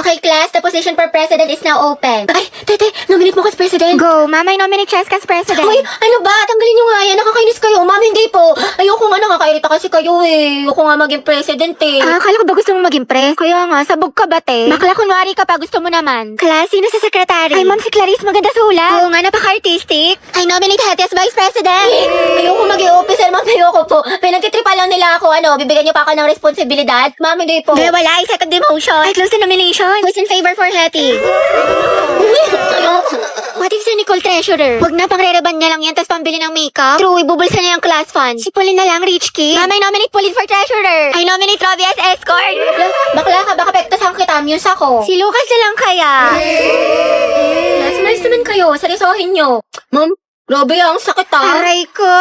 Okay, class, the position for president is now open. Ay, tete, nominate mo kas president. Go, Mama, I nominate Cheska as president. Hoy, ano ba? Tanggalin nyo nga yan. Nakakainis kayo. Ma'am, hindi po. Ayoko nga, nakakairita kasi kayo eh. Ayoko nga maging president eh. Akala ko ba gusto mong maging press? Kaya nga, sabog ka ba, te? Bakla kunwari ka pa, gusto mo naman. Class, sino sa secretary? Ay, ma'am, si Clarice, maganda sulat. Oo nga, napaka-artistic. I nominate Hetty as vice president. Ayoko maging officer, ma'am. Ayoko po. Pinagtitripa lang nila ako. Bibigyan niyo pa ako ng responsibilidad? Ma'am, hindi po. Wala, ay second demotion. Ay, close the nomination. Who's in favor for Hetty? What if si Nicole treasurer? Huwag na, pang-rereban niya lang yan, tapos pambili ng makeup. True, ibubulsa niya yung class fund. Si Pauline na lang, rich kid. Ma'am, I nominate Pauline for treasurer. I nominate Robbie as escort. Bakla ka, baka pektasan kita. Muse ako. Si Lucas na lang kaya. Nice naman kayo. Seryosohin nyo. Ma'am, grabe ang sakit ah. Aray ko.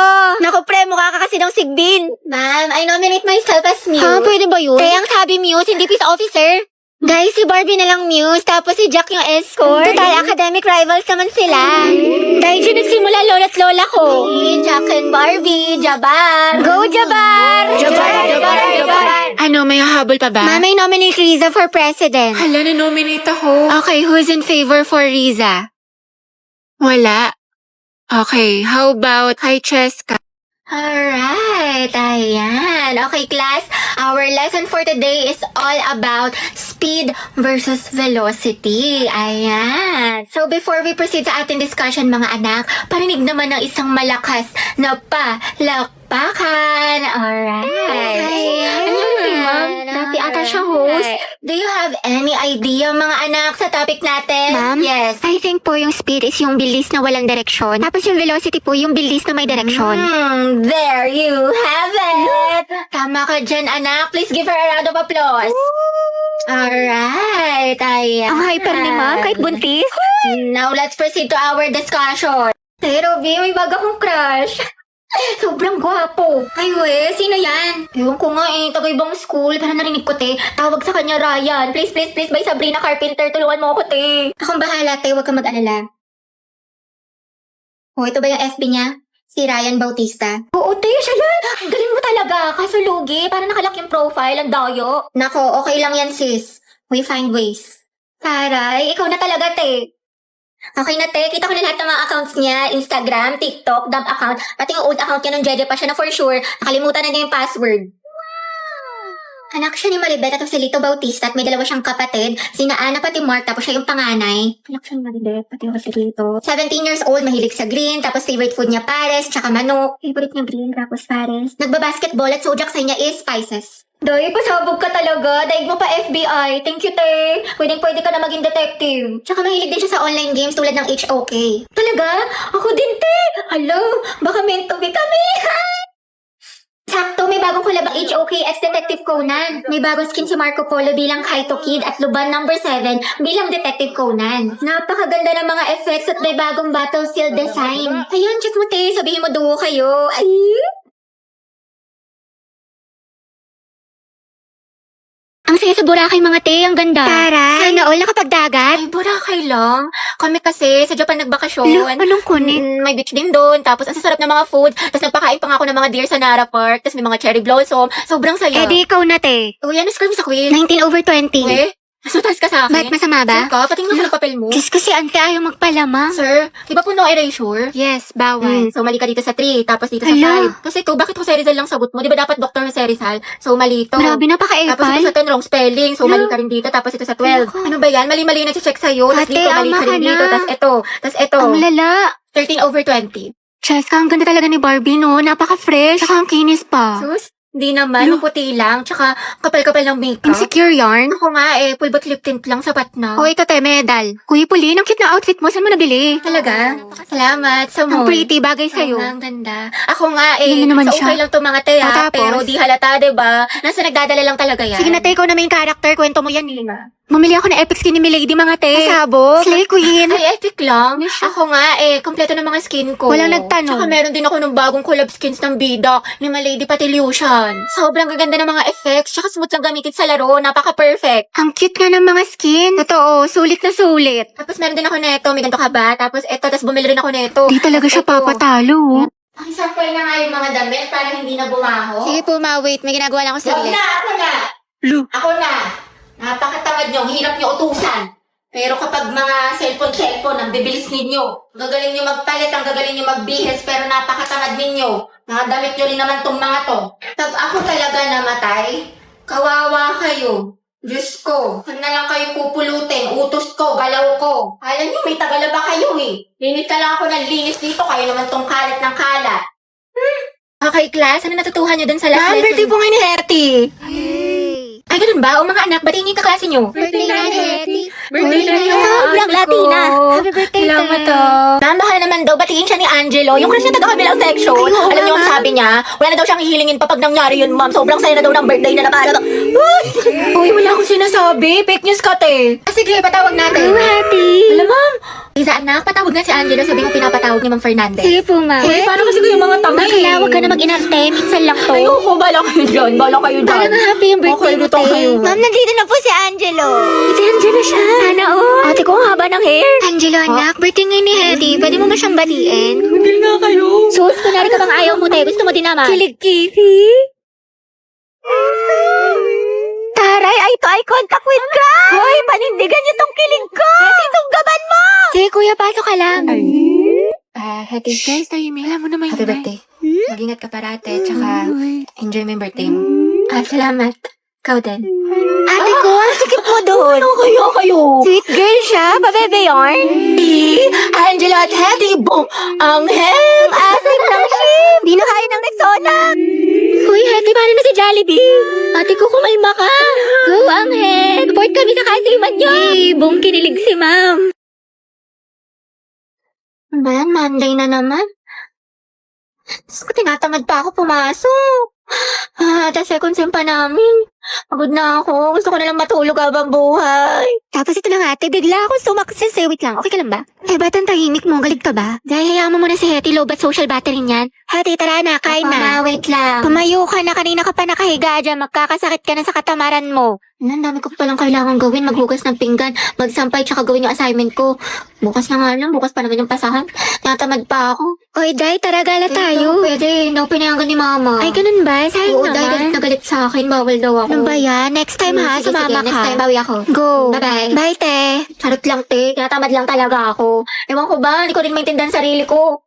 Naku, pre, mukha ka kasi ng sigbin. Ma'am, I nominate myself as Muse. Ha, pwede ba yun? Kaya ang sabi Muse, hindi peace officer. Guys, si Barbie na lang Muse, tapos si Jack yung escort. Total, academic rivals naman sila. Dahil dyan nagsimula lola't lola ko. Jack and Barbie, Jabar. Go, Jabar! Jabar. Ano, may hahabol pa ba? Mama, I nominate Riza for president. Hala, na-nominate ako. Okay, who's in favor for Riza? Wala. Okay, how about kay Cheska? Alright, ayan. Okay, class, our lesson for today is all about speed versus velocity. Ayan. So, before we proceed sa ating discussion, mga anak, parinig naman ng isang malakas na palakpakan. Alright. Ano yun, ma'am? Dati ata siya host. Do you have any idea, mga anak, sa topic natin? Ma'am? Yes. I think po yung speed is yung bilis na walang direksyon. Tapos yung velocity po yung bilis na may direksyon. There you have it! Tama ka dyan, anak. Please give her a round of applause. Alright, ayan. Ang hyper ni ma'am, kahit buntis. Now, let's proceed to our discussion. Hey, Robby, may bago akong crush. Sobrang gwapo. Ay, we, sino yan? Ewan ko nga eh, taga-ibang school. Pero narinig ko, te. Tawag sa kanya, Ryan. Please, please, please, by Sabrina Carpenter. Tulungan mo ako, te. Akong bahala, te. Huwag ka mag-alala. Oh, ito ba yung FB niya? Si Ryan Bautista. Oo, te, siya yan. Ang galing mo talaga. Kaso lugi, para nakalak yung profile, ang dayo. Nako, okay lang yan, sis. We find ways. Taray, ikaw na talaga, te. Okay na, te. Kita ko na lahat ng mga accounts niya. Instagram, TikTok, dump account. Pati yung old account niya nung Jeje pa siya na for sure. Nakalimutan na niya yung password. Anak siya ni Maribet at si Lito Bautista at may dalawa siyang kapatid. Sina Ana pati Mark, tapos siya yung panganay. Anak siya ni Maribet, pati yung si Lito. 17 years old, mahilig sa green, tapos favorite food niya pares, tsaka manok. Favorite niya green, tapos pares. Nagbabasketball at zodiac sign niya is spices. Day, pasabog ka talaga. Daig mo pa FBI. Thank you, te. Pwede ka na maging detective. Tsaka mahilig din siya sa online games tulad ng HOK. Talaga? Ako din, te. Hello, baka meant to be kami. Sakto, may bagong collab ang HOK x Detective Conan. May bagong skin si Marco Polo bilang Kaito Kid at Luban number 7 bilang Detective Conan. Napakaganda ng mga effects at may bagong battlefield design. Ayun, check mo, te. Sabihin mo duo kayo. Ay! Ang saya sa Boracay mga te, ang ganda. Taray. Sana all nakapagdagat. Ay, Boracay lang. Kami kasi sa Japan nagbakasyon. Anong kunin? May beach din doon. Tapos ang sasarap ng mga food. Tapos nagpakain pa nga ako ng mga deer sa Nara Park. Tapos may mga cherry blossom. Sobrang saya. Eh di ikaw na te. Oh, yan. Nascribe mo sa quiz. 19/20. Eh? Nasutas ka sa akin? Ba't masama ba? Sir ka? Patingin ako ng papel mo. Diyos ko si ante ayaw magpalama. Sir, di ba po no erasure? Yes, bawal. So, mali ka dito sa 3, tapos dito sa Hala. 5. Kasi ito, bakit Jose Rizal lang sagot mo? Di ba dapat Dr. Jose Rizal? So, mali ito. Grabe, Tapos napaka-epal. ito sa 10, wrong spelling. So, mali ka rin dito. Tapos ito sa 12. Naku. Ano ba yan? Mali-mali na check sa'yo. Tapos Ate, dito, mali ama ka rin ka dito. na. Tapos ito. Tapos ito. Ang lala. 13/20. Cheska, ang ganda talaga ni Barbie, no? Napaka-fresh. Tsaka ang kinis pa. Sus, di naman. Maputi lang. Tsaka kapal-kapal ng makeup. Insecure yarn. Ako nga full butt lip tint lang. Sapat na. O ito te, medal. Kuya Pauline, ang cute na outfit mo. Saan mo nabili? Talaga? Salamat sa Ang mall. pretty, bagay sa'yo. Ang ganda. Ako nga Ano naman so siya? okay lang to mga te O, tapos? pero di halata, diba? Nasa nagdadala lang talaga yan. Sige na te, ikaw na main character. Kwento mo yan, Bumili ako ng epic skin ni Milady, mga te. Pasabog. Slay Queen. Ay, epic lang. Ako nga kompleto ng mga skin ko. Walang nagtanong. Tsaka meron din ako ng bagong collab skins ng bida ni Malady Patilution. Sobrang gaganda ng mga effects, tsaka smooth lang gamitin sa laro, napaka-perfect. Ang cute nga ng mga skin. Totoo, sulit na sulit. Tapos meron din ako neto, may ganito ka ba? Tapos tapos bumili rin ako neto. Di talaga siya Ito. papatalo. Pakisample na nga yung mga damit para hindi na bumaho. Sige po, ma, wait. May ginagawa lang ako sa Wag na, ako na. Lu. Ako na. Napakatamad nyo, ang hirap nyo utusan. Pero kapag mga cellphone, ang bibilis ninyo. Ang gagaling nyo magpalit, ang gagaling nyo magbihis, pero napakatamad ninyo. Mga damit nyo rin naman tong mga to. Pag ako talaga namatay, kawawa kayo. Diyos ko, saan na lang kayo pupulutin? Utos ko, galaw ko. Alam nyo, may tagala ba kayo eh? Linis ka lang ako ng linis dito, kayo naman tong kalat ng kalat. Okay, class, ano natutuhan nyo dun sa last lesson? Birthday po ngayon ni Hertie. Ay, ganun ba? O mga anak, batiin yung kaklase nyo. Birthday na ni Hetty. Birthday na niya. Sobrang Latina. Happy birthday, Salamat Ma'am, baka naman daw, batiin siya ni Angelo. Yung crush niya taga-kabilang section. Alam niyo ang sabi niya, wala na daw siyang hihilingin pa pag nangyari yun, ma'am. Sobrang saya na daw ng birthday na naman. Uy, wala akong sinasabi. Fake news ka, te. Sige, patawag natin. Hetty. Alam, ma'am. Isa, anak, patawag na si Angelo. Sabi ko pinapatawag ni Ma'am Fernandez. Sige po, ma'am. Uy, paano kasi kayo mga tanga Bakla, huwag ka na mag-inarte. Minsan lang to. Ayoko, bala kayo dyan. Bala kayo dyan. Parang happy yung birthday mo, Okay, luto te. kayo. Ma'am, nandito na po si Angelo. Si Angelo siya. Sana all. Ate ko, ang haba ng hair. Angelo, anak, birthday ngayon ni Hetty. Pwede mo ba siyang batiin? Hindi nga kayo. Sus, kunwari ka bang ayaw mo, te. Gusto mo din naman. Kilig-kifi. Taray, eye to eye contact with crush! Hoy, panindigan niyo tong kilig ko! Hetty, tunggaban mo! Sige, kuya, pasok ka lang. Happy guys, alam mo naman Happy birthday. Mag-ingat ka parate, tsaka enjoy mo yung birthday mo. Salamat. Ikaw din. Ate ko, ang sikip mo doon. Kayo. Sweet girl siya, pabebe yarn. Angelo at Hetty, boom! Ang hem! Asim lang siya. Di na kaya ng Rexona. Uy, Hetty, paano na si Jollibee? Ate ko, kumalma ka. Go, Angel. Report kami sa kasiman niyo. Boom, kinilig si ma'am. Man, Monday na naman. Diyos ko, tinatamad pa ako pumasok. The second sem pa namin. Pagod na ako. Gusto ko na lang matulog habang buhay. Tapos ito lang ate, bigla akong sumakses eh. Wait lang, okay ka lang ba? Ba't ang tahimik mo? Galit ka ba? Dahil hayaan mo muna si Hetty, low bat social battery niyan. Hetty, tara na, kain na. Wait lang. Tumayo ka na, kanina ka pa nakahiga dyan. Magkakasakit ka na sa katamaran mo. Ang dami ko palang kailangan gawin. Maghugas ng pinggan, magsampay, tsaka gawin yung assignment ko. Bukas na nga lang. Bukas pa naman yung pasahan. Tinatamad pa ako. Oy, Day, tara gala tayo. Pwede. Hindi ako pinayagan ni Mama. Ay, ganun ba? Sayang Oo, dahil galit naman. na galit sa akin. Bawal daw ako. Ano ba yan? Next time ha, Sige, sumama ka. next time bawi ako. Go. Bye-bye. Bye, te. Charot lang, te. Tinatamad lang talaga ako. Ewan ko ba? Hindi ko rin maintindihan sarili ko.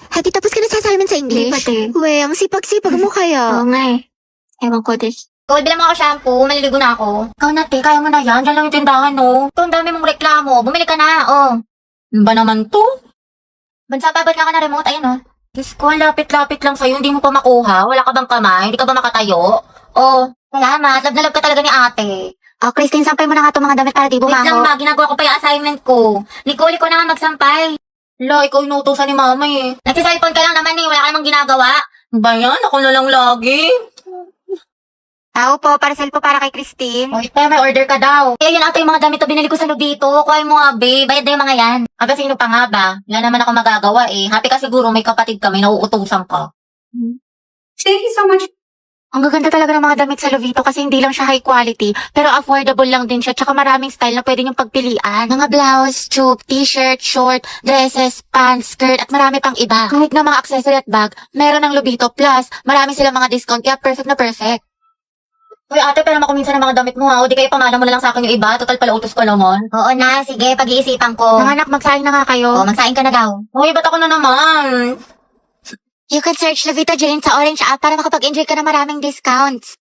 Hati, tapos ka na sa assignment sa English? Hindi pa, te. Uwe, ang sipag-sipag mo kaya. Oo nga eh. Ewan ko, Des. Gold, bilang mo ako shampoo. Maliligo na ako. Ikaw na, te. Kaya mo na yan. Diyan lang yung tindahan, no? Ito, ang dami mong reklamo. Bumili ka na, oh. Ano ba naman to? Bansa, babad na ka na remote. Ayun, oh. Diyos ko, lapit-lapit lang sa'yo. Hindi mo pa makuha. Wala ka bang kamay? Hindi ka ba makatayo? Oh, salamat. Love na love ka talaga ni ate. Oh, Christine, sampay mo na nga itong mga damit para di Wait lang, bumango. ma. Ginagawa ko pa yung assignment ko. Nicole, ikaw na nga magsampay. Lo, ikaw inuutosan ni mama eh. Nagsiselfone ka lang naman eh. Wala ka namang ginagawa. Ba yan? Ako na lang lagi. Tao po, parcel po para kay Christine. Wait, pero may order ka daw. Eh, yun ata yung mga damit na binili ko sa Lubito. Kuhain mo nga, babe. Bayad na yung mga yan. Aba, sino pa nga ba? Wala naman ako magagawa eh. Happy ka siguro, may kapatid ka, may nauutusan ka. Thank you so much. Ang gaganda talaga ng mga damit sa Luvito kasi hindi lang siya high quality, pero affordable lang din siya, tsaka maraming style na pwede niyong pagpilian. Mga blouse, tube, t-shirt, short, dresses, pants, skirt, at marami pang iba. Kahit na mga accessory at bag, meron ng Luvito. Plus, marami silang mga discount, kaya perfect na perfect. Uy, ate, pero ako minsan ng mga damit mo ha. O di kayo pamana mo na lang sa akin yung iba. Total pala utos ko naman. Oo na, sige. Pag-iisipan ko. Mga anak, magsaing na nga kayo. Oo, magsaing ka na daw. Uy, ba't ako na naman? You can search Levita Jane sa Orange app para makapag-enjoy ka ng maraming discounts.